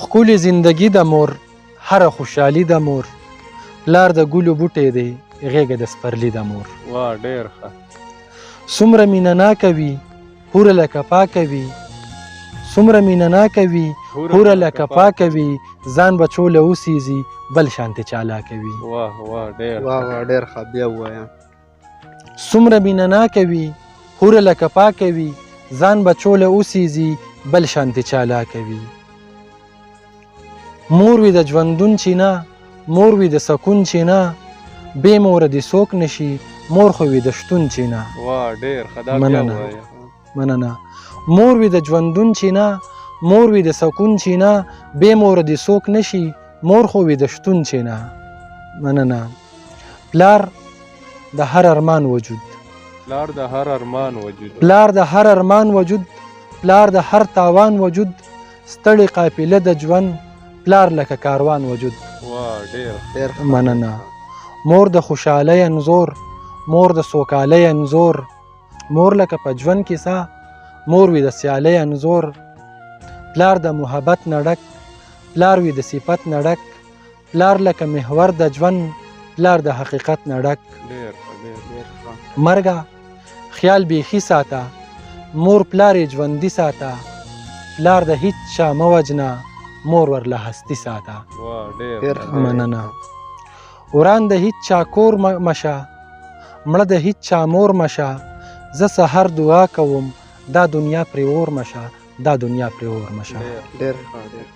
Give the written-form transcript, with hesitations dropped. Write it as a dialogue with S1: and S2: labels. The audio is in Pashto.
S1: ښکلې زندګي د مور هره خوشحالي د مور پلار د ګلو بوټی دی غېږه د سپرلي د مور
S2: واه ډېر ښه
S1: څومره مینه ناکه وي حوره لکه پاکه وي څومره مینه ناکه وي حوره لکه پاکه وي ځان بچوله اوسیږي بل شانتې چالاکه وي
S2: واه واه ډېر
S3: واه ډېر ښه بیا ووایه
S1: څومره مینه ناکه وي حوره لکه پاکه وي ځان بچوله اوسیږي بل شانتې چالاکه وي مور وي د ژوندون چینه مور وي د سکون چینه بې موره دې څوک نشي مور خو وي د شتون چینه
S2: واه ډېر ښه دا بیا
S1: مننه.
S2: ووایه
S1: مننه مور وي د ژوندون چینه مور وي د سکون چینه بې موره دې څوک نشي مور خو وي د شتون چینه مننه پلار د هر ارمان وجود
S2: پلار د هر ارمان وجود
S1: پلار د هر ارمان وجود پلار د هر تاوان وجود ستړې قافله د ژوند پلار لکه کاروان وجود
S2: واه ډېر
S3: ډېر ښه
S1: مننه مور د خوشحالۍ انځور مور د سوکالۍ انځور مور لکه په ژوند کې سا مور وي د سیالۍ انځور پلار د محبت نه ډک پلار وي د صفت نه ډک پلار لکه محور د ژوند پلار د حقیقت نه ډک
S2: ډېر ښه ډېر
S3: ښه
S1: مرګه خیال بیخي ساته مور پلار یې ژوندي ساته پلار د هیڅ چا مه وجنه مور ورله هستي ساته
S2: واه ډېر
S3: ډېر
S2: ښه
S3: ښه.
S1: مننه وران د هیڅ چا کور مشه مړه د هیڅ چا مور مشه زه سحر دعا کوم دا دنیا پرې اور مشه دا دنیا پرې اور مشه
S2: ډېر
S3: ډېر ښه ډېر